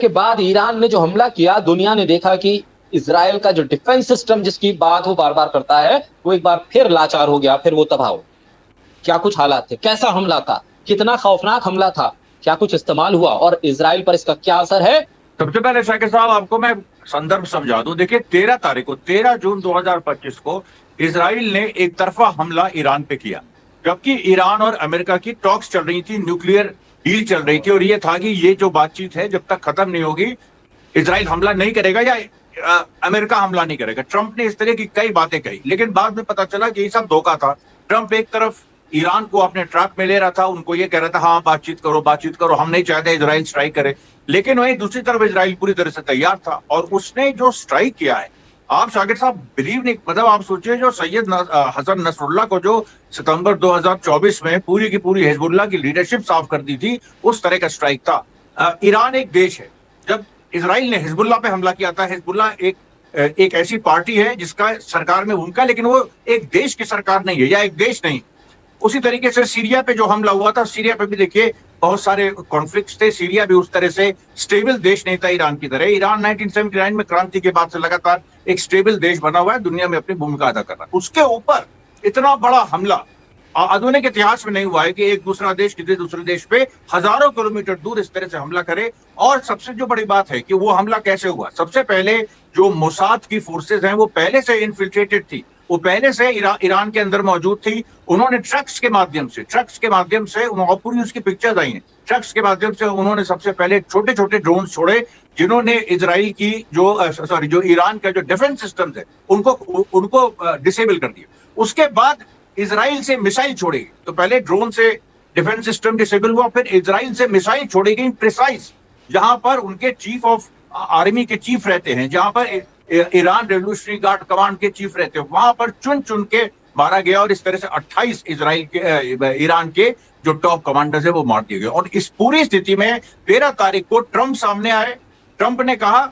के बाद ईरान ने जो हमला किया, दुनिया ने देखा कि इज़राइल का जो डिफेंस सिस्टम जिसकी बात वो बार-बार करता है, वो एक बार फिर लाचार हो गया, फिर वो तबाह हो गया। क्या कुछ हालात थे? कैसा हमला था? कितना खौफनाक हमला था? क्या कुछ इस्तेमाल हुआ और इज़राइल पर इसका क्या असर है? सबसे पहले शाकिर साहब आपको मैं संदर्भ समझा दूं। देखिए 13 तारीख को 13 जून 2025 को इसराइल ने एक तरफा हमला ईरान पे किया, जबकि ईरान और अमेरिका की टॉक्स चल रही थी, न्यूक्लियर डील चल रही थी और ये था कि ये जो बातचीत है जब तक खत्म नहीं होगी इसराइल हमला नहीं करेगा या अमेरिका हमला नहीं करेगा। ट्रंप ने इस तरह की कई बातें कही, लेकिन बाद में पता चला कि ये सब धोखा था। ट्रंप एक तरफ ईरान को अपने ट्रैप में ले रहा था, उनको ये कह रहा था हाँ बातचीत करो, हम नहीं चाहते इसराइल स्ट्राइक करे, लेकिन वहीं दूसरी तरफ इसराइल पूरी तरह से तैयार था और उसने जो स्ट्राइक किया है, आप शाकिर साहब बिलीव नहीं, मतलब आप सोचिए जो सैयद हसन नसरुल्लाह को जो सितंबर 2024 में पूरी की पूरी हिजबुल्लाह की लीडरशिप साफ कर दी थी, उस तरह का स्ट्राइक था। ईरान एक देश है, जब इसराइल ने हिजबुल्लाह पे हमला किया था, हिजबुल्लाह एक ऐसी पार्टी है जिसका सरकार में उनका, लेकिन वो एक देश की सरकार नहीं है या एक देश नहीं। उसी तरीके से सीरिया पे जो हमला हुआ था, सीरिया पे भी देखिए बहुत सारे कॉन्फ्लिक्ट्स थे, सीरिया भी उस तरह से स्टेबल देश नहीं था ईरान की तरह। ईरान 1979 में क्रांति के बाद से लगातार एक स्टेबल देश बना हुआ है, दुनिया में अपनी भूमिका अदा कर रहा है। उसके ऊपर इतना बड़ा हमला आधुनिक इतिहास में नहीं हुआ है कि एक दूसरा देश किसी दूसरे देश पे हजारों किलोमीटर दूर इस तरह से हमला करे। और सबसे जो बड़ी बात है कि वो हमला कैसे हुआ, सबसे पहले जो मोसाद की फोर्सेज हैं वो पहले से इन्फिल्ट्रेटेड थी, वो पहले से ईरान के अंदर मौजूद थी। उन्होंने ट्रक्स के माध्यम से पूरी उसकी पिक्चर्स आई हैं, ट्रक्स के माध्यम से उन्होंने सबसे पहले छोटे छोटे ड्रोन छोड़े, जिन्होंने इजराइल की जो ईरान का जो डिफेंस सिस्टम है उनको डिसेबल कर दिया। उसके बाद इजराइल से मिसाइल छोड़ी, तो पहले ड्रोन से डिफेंस सिस्टम डिसेबल हुआ, फिर इजराइल से मिसाइल छोड़ी गई प्रिसाइज, जहां पर उनके चीफ ऑफ आर्मी के चीफ रहते हैं, जहां पर ईरान रेवोल्यूशनरी गार्ड कमांड के चीफ रहते हैं, वहां पर चुन चुन के मारा गया और इस तरह से 28 ईरान के जो टॉप कमांडर्स है वो मार दिए गए। और इस पूरी स्थिति में 13 तारीख को ट्रंप सामने आए। ट्रंप ने कहा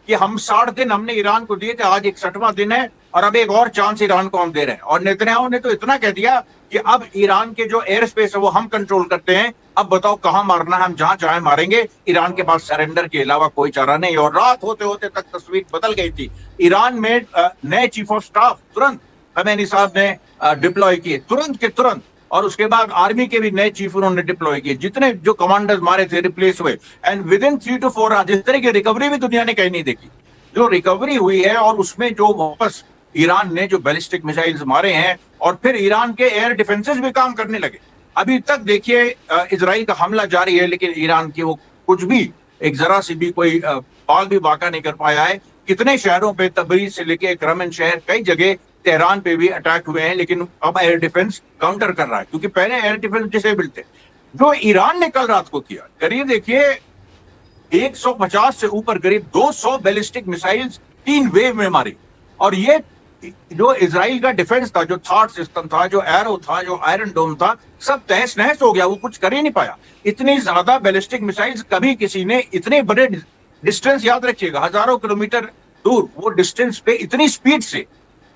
कि हम 60 दिन हमने ईरान को दिए थे, आज 61वां दिन है और अब एक और चांस ईरान को हम दे रहे हैं। और नेतन्याहू ने तो इतना कह दिया कि अब ईरान के जो एयर स्पेस है वो हम कंट्रोल करते हैं, अब बताओ कहां मारना है, हम जहां चाहे मारेंगे, ईरान के पास सरेंडर के अलावा कोई चारा नहीं। और रात होते होते तक तस्वीर बदल गई थी। ईरान में नए चीफ ऑफ स्टाफ तुरंत खमेनी साहब ने डिप्लॉय किए, तुरंत के तुरंत, और उसके बाद आर्मी के भी नए चीफ उन्होंने डिप्लॉय किए, जितने जो कमांडर्स मारे थे रिप्लेस हुए। एंड विद इन 3 to 4 जिस तरह की रिकवरी भी दुनिया ने कहीं नहीं देखी, जो रिकवरी हुई है, और उसमें जो वापस ईरान ने जो बैलिस्टिक मिसाइल्स मारे हैं और फिर ईरान के एयर डिफेंसेस भी काम करने लगे। अभी तक देखिए इजराइल का हमला जारी है, लेकिन ईरान की वो कुछ भी एक जरा सी भी कोई पाल भी वाका नहीं कर पाया है। कितने शहरों पे, तबरीज से लेके करमन शहर, कई जगह तेहरान पे भी अटैक हुए हैं, लेकिन अब एयर डिफेंस काउंटर कर रहा है, क्योंकि पहले एयर डिफेंस डिसेबल थे। जो ईरान ने कल रात को किया, करीब देखिए 150 से ऊपर करीब 200 बैलिस्टिक मिसाइल्स 3 वेव में मारी। और ये जो इजराइल का डिफेंस था, जो थॉट सिस्टम था, जो एरो था, जो आयरन डोम था, सब तहस नहस हो गया, वो कुछ कर ही नहीं पाया। इतनी ज्यादा बैलिस्टिक मिसाइल्स कभी किसी ने इतने बड़े डिस्टेंस, याद रखिएगा हजारों किलोमीटर दूर वो डिस्टेंस पे इतनी स्पीड से,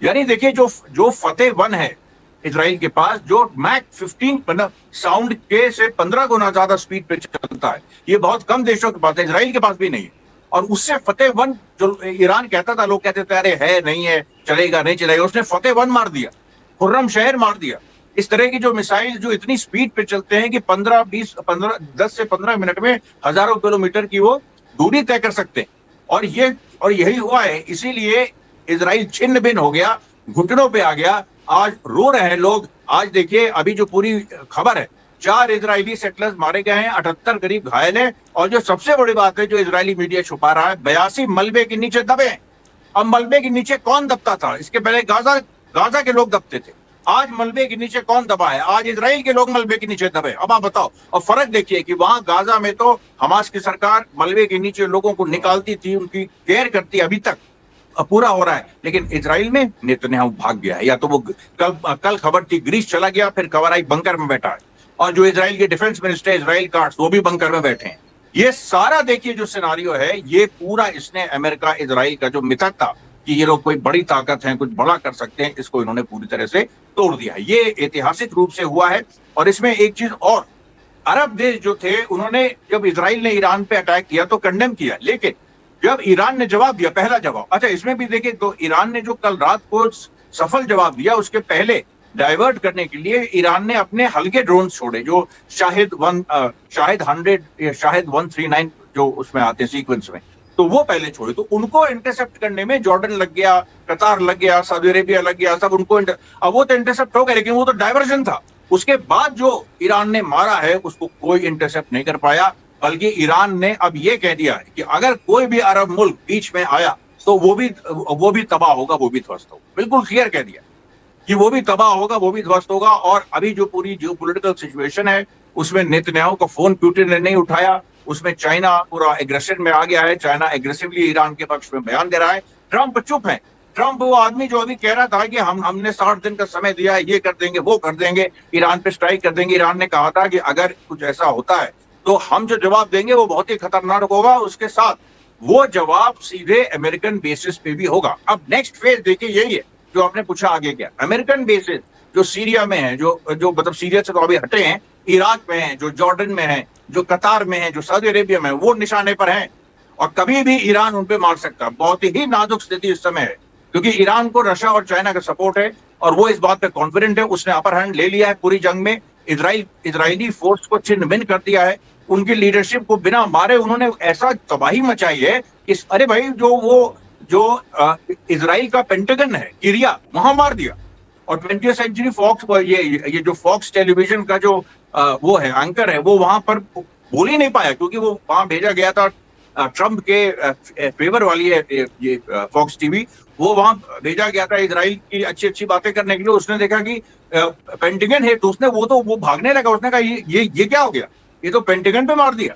यानी देखिए जो फतेह 1 है इजराइल के पास, जो मैक 15 साउंड के से 15 गुना ज्यादा स्पीड पे चलता है, ये बहुत कम देशों के पास है, इजराइल के पास भी नहीं है। और उससे फतेह 1 जो ईरान कहता था, लोग कहते थे अरे है नहीं है, चलेगा नहीं चलेगा, उसने फतेह 1 मार दिया, खुर्रम शहर मार दिया। इस तरह की जो मिसाइल जो इतनी स्पीड पे चलते हैं कि 10 से 15 मिनट में हजारों किलोमीटर की वो दूरी तय कर सकते हैं। और यही हुआ है, इसीलिए इजराइल छिन्न भिन्न हो गया, घुटनों पे आ गया। आज रो रहे हैं लोग। आज देखिए अभी जो पूरी खबर है, 4 इजरायली सेटलर्स मारे गए हैं, 78 करीब घायल हैं। और जो सबसे बड़ी बात है, जो इजरायली मीडिया छुपा रहा है, 82 मलबे के नीचे दबे हैं। अब मलबे के नीचे कौन दबता था? इसके पहले गाजा के लोग दबते थे, आज मलबे के नीचे कौन दबा है? आज इजराइल के लोग मलबे के नीचे दबे। अब आप बताओ, और फर्क देखिए कि वहां गाजा में तो हमास की सरकार मलबे के नीचे लोगों को निकालती थी, उनकी केयर करती, अभी तक पूरा हो रहा है। लेकिन इजराइल में नेतन्याहू भाग गया है, या तो वो कल खबर थी ग्रीस चला गया, फिर खबर आई बंकर में बैठा है, और जो इजराइल के डिफेंस मिनिस्टर इजराइल काट्स, वो भी बंकर में बैठे हैं। ये सारा देखिए जो सिनारियो है, ये पूरा इसने अमेरिका इजराइल का जो मिथक था कि ये लोग कोई बड़ी ताकत है, कुछ बड़ा कर सकते हैं, इसको इन्होंने पूरी तरह से तोड़ दिया है। ये ऐतिहासिक रूप से हुआ है। और इसमें एक चीज और अरब देश जो थे उन्होंने जब इजराइल ने ईरान पे अटैक किया तो कंडेम किया, लेकिन जब ईरान ने जवाब दिया, पहला जवाब, अच्छा इसमें भी देखिए, तो ईरान ने जो कल रात को सफल जवाब दिया, उसके पहले डाइवर्ट करने के लिए ईरान ने अपने हल्के ड्रोन छोड़े, जो शाहिद 100 या शाहिद 139 जो उसमें आते हैं सीक्वेंस में, तो वो पहले छोड़े। तो उनको इंटरसेप्ट करने में जॉर्डन लग गया, कतार लग गया, सऊदी अरेबिया लग गया, सब उनको अब वो तो इंटरसेप्ट हो गया, लेकिन वो तो डाइवर्जन था। उसके बाद जो ईरान ने मारा है उसको कोई इंटरसेप्ट नहीं कर पाया, बल्कि ईरान ने अब ये कह दिया है कि अगर कोई भी अरब मुल्क बीच में आया तो वो भी तबाह होगा, वो भी ध्वस्त होगा। बिल्कुल क्लियर कह दिया कि वो भी तबाह होगा, वो भी ध्वस्त होगा। और अभी जो पूरी जियोपॉलिटिकल सिचुएशन है उसमें नेतन्याहू का फोन पुतिन ने नहीं उठाया, उसमें चाइना पूरा एग्रेशन में आ गया है, चाइना एग्रेसिवली ईरान के पक्ष में बयान दे रहा है, ट्रंप चुप है। ट्रंप वो आदमी जो अभी कह रहा था कि हमने 60 दिन का समय दिया है, ये कर देंगे, वो कर देंगे, ईरान पे स्ट्राइक कर देंगे। ईरान ने कहा था कि अगर कुछ ऐसा होता है तो हम जो जवाब देंगे वो बहुत ही खतरनाक होगा, उसके साथ वो जवाब सीधे अमेरिकन बेसिस पे भी होगा। अब नेक्स्ट फेज देखिए यही है जो आपने पूछा आगे क्या, अमेरिकन बेसिस जो सीरिया में है, जो मतलब सीरिया से तो अभी हटे हैं, इराक में है, जो जॉर्डन में है, जो कतार में है, जो सऊदी अरेबिया में है, वो निशाने पर हैं और कभी भी ईरान उन पे मार सकता है। बहुत ही नाजुक स्थिति इस समय है, क्योंकि ईरान को रशिया और चाइना का सपोर्ट है और वो इस बात पे कॉन्फिडेंट है, उसने अपर हैंड ले लिया है पूरी जंग में। इजरायली फोर्स को छिन्न भिन्न कर दिया है, उनकी लीडरशिप को बिना मारे उन्होंने ऐसा तबाही मचाई है कि अरे भाई जो इजराइल का पेंटागन है किरिया, वहां मार दिया। और 20th सेंचुरी फॉक्स, ये जो फॉक्स टेलीविजन का जो वो है एंकर है, वो वहां पर बोल ही नहीं पाया, क्योंकि वो वहां भेजा गया था ट्रंप के फेवर वाली है ये फॉक्स टीवी, वो वहां भेजा गया था इजराइल की अच्छी अच्छी बातें करने के लिए। उसने देखा कि पेंटागन है, तो उसने वो भागने लगा, उसने कहा ये क्या हो गया, ये तो पेंटागन पे मार दिया।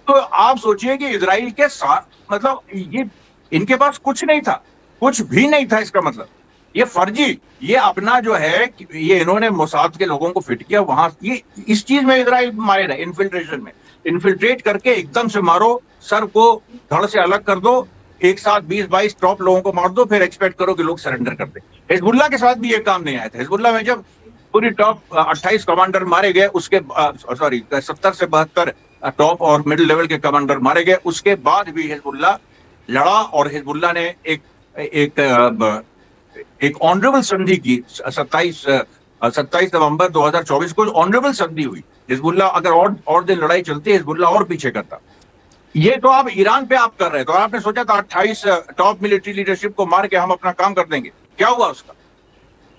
तो आप सोचिए कि इजराइल के साथ मतलब ये इनके पास कुछ नहीं था, कुछ भी नहीं था। इसका मतलब ये फर्जी, ये अपना जो है ये इन्होंने मोसाद के लोगों को फिट किया वहां, ये इस चीज में इजराइल माहिर है, इन्फिल्ट्रेशन में। इन्फिल्ट्रेट करके एकदम से मारो, सर को धड़ से अलग कर दो, एक साथ 20-22 टॉप लोगों को मार दो, फिर एक्सपेक्ट करो कि लोग सरेंडर कर दे। हिजबुल्लाह के साथ भी ये काम नहीं आया था। हिजबुल्लाह में जब पूरी टॉप 28 कमांडर मारे गए, उसके 70 से 72 टॉप और मिडिल लेवल के कमांडर मारे गए, उसके बाद भी हिजबुल्लाह लड़ा और हिजबुल्लाह ने एक ऑनरेबल संधि की 27 नवंबर 2024 को ऑनरेबल संधि हुई। हिजबुल्लाह अगर और दिन लड़ाई चलती, हिजबुल्लाह और पीछे करता। ये तो आप ईरान पे आप कर रहे हैं, तो आपने सोचा था 28 टॉप मिलिट्री लीडरशिप को मार के हम अपना काम कर देंगे, क्या हुआ उसका?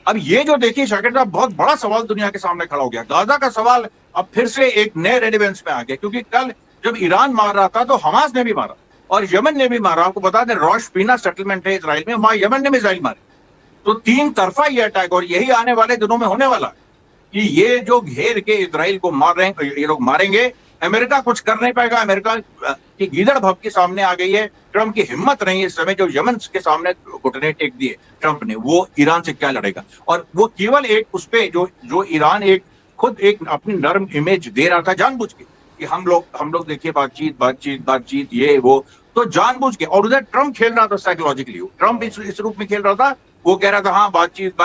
अब ये जो देखिए शाकिर साहब, बहुत बड़ा सवाल दुनिया के सामने खड़ा हो गया। गाजा का सवाल अब फिर से एक नए रेलेवेंस में आ गया, क्योंकि कल जब ईरान मार रहा था तो हमास ने भी मारा और यमन ने भी मारा। आपको बता दें रॉश पीना सेटलमेंट है इसराइल में, वहां यमन ने मिसाइल मारे। तो 3 तरफा ये अटैक, और यही आने वाले दिनों में होने वाला है कि ये जो घेर के इसराइल को मार रहे हैं, ये लोग मारेंगे, अमेरिका कुछ कर नहीं पाएगा। अमेरिका की गीदड़ भभकी सामने आ गई है, ट्रंप की हिम्मत नहीं है इस समय, जो यमन के सामने घुटने टेक दिए ट्रंप ने, वो ईरान से क्या लड़ेगा। और वो केवल एक उस पे जो ईरान खुद एक अपनी नर्म इमेज दे रहा था जानबूझ के कि हम लोग देखिए बातचीत ये वो, तो जानबूझ के। और उधर ट्रंप खेल रहा था साइकोलॉजिकली, ट्रंप इस रूप में खेल रहा था, वो कह रहा था हाँ बातचीत,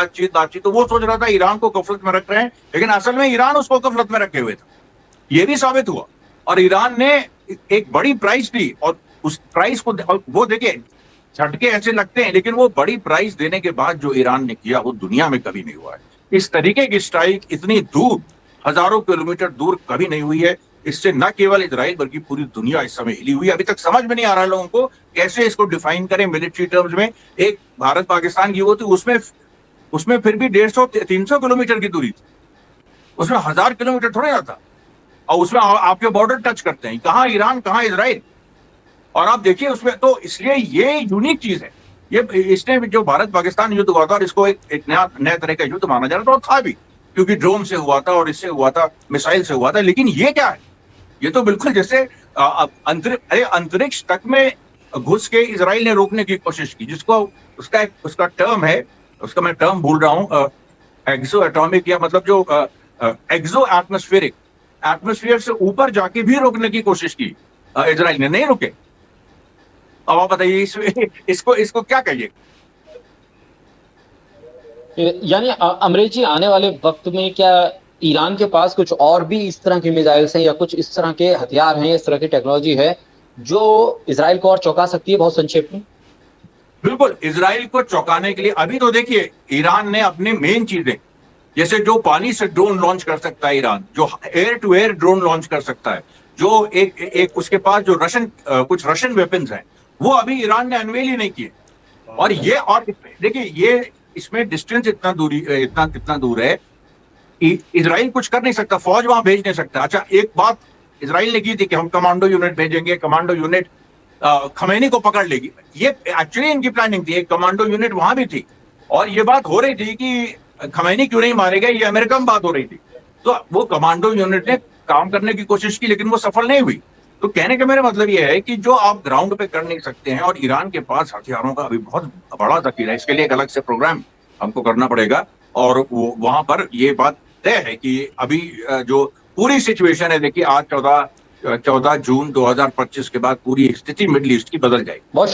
तो वो सोच रहा था ईरान को गफलत में रख रहे हैं, लेकिन असल में ईरान उसको गफलत में रखे हुए था। ये भी साबित हुआ और ईरान ने एक बड़ी प्राइस दी, और उस प्राइस को वो देखिए झटके ऐसे लगते हैं, लेकिन वो बड़ी प्राइस देने के बाद जो ईरान ने किया वो दुनिया में कभी नहीं हुआ है। इस तरीके की स्ट्राइक इतनी दूर, हजारों किलोमीटर दूर कभी नहीं हुई है। इससे न केवल इजराइल बल्कि पूरी दुनिया इस समय हिली हुई है। अभी तक समझ में नहीं आ रहा लोगों को कैसे इसको डिफाइन करें मिलिट्री टर्म्स में। एक भारत पाकिस्तान की वो थी, उसमें फिर भी 150-300 किलोमीटर की दूरी थी, उसमें 1000 किलोमीटर थोड़ा था, और उसमें आपके बॉर्डर टच करते हैं, कहाँ ईरान कहाँ इजराइल। और आप देखिए उसमें, तो इसलिए ये यूनिक चीज है। ये इसने जो भारत पाकिस्तान युद्ध हुआ था, और इसको एक नया तरह का युद्ध माना जा रहा था, और था भी, क्योंकि ड्रोन से हुआ था और इससे हुआ था, मिसाइल से हुआ था। लेकिन ये क्या है, ये तो बिल्कुल जैसे अंतरिक्ष तक में घुस के इजराइल ने रोकने की कोशिश की, जिसको उसका टर्म है, उसका मैं टर्म भूल रहा हूँ, एक्सो एटॉमिक, या मतलब जो एक्सो एटमॉस्फेयर से ऊपर जाके भी रोकने की कोशिश की इजराइल ने, नहीं रुके। अब आप बताइए इसको क्या कहिए। यानी अमरीक जी, आने वाले वक्त में क्या ईरान के पास कुछ और भी इस तरह की मिसाइल्स हैं या कुछ इस तरह के हथियार हैं, इस तरह की टेक्नोलॉजी है जो इजराइल को और चौंका सकती है? बहुत संक्षेप में। बिल्कुल, इजराइल को चौंकाने के लिए अभी तो देखिए ईरान ने अपनी मेन चीजें, जैसे जो पानी से ड्रोन लॉन्च कर सकता है ईरान, जो air to air drone launch कर सकता है, जो एक उसके पास जो कुछ रशियन वेपन्स हैं, वो अभी ईरान ने अनवेल ही नहीं किए। और देखिए ये इसमें डिस्टेंस कितना दूर है, इजराइल कुछ कर नहीं सकता, फौज वहां भेज नहीं सकता। अच्छा, एक बात इजराइल ने की थी कि हम कमांडो यूनिट भेजेंगे, कमांडो यूनिट खमैनी को पकड़ लेगी। ये एक्चुअली इनकी प्लानिंग थी, एक कमांडो यूनिट वहां भी थी और ये बात हो रही थी कि खमैनी क्यों नहीं मारे गए, ये अमेरिका में बात हो रही थी। तो वो कमांडो यूनिट ने काम करने की कोशिश की लेकिन वो सफल नहीं हुई। तो कहने का मेरा मतलब ये है कि जो आप ग्राउंड पे कर नहीं सकते हैं, और ईरान के पास हथियारों का अभी बहुत बड़ा जखीरा है, इसके लिए एक अलग से प्रोग्राम हमको करना पड़ेगा। और वहां पर ये बात तय है कि अभी जो पूरी सिचुएशन है, देखिए आज 14 जून 2025 के बाद पूरी स्थिति मिडिल ईस्ट की बदल जाएगी। बहुत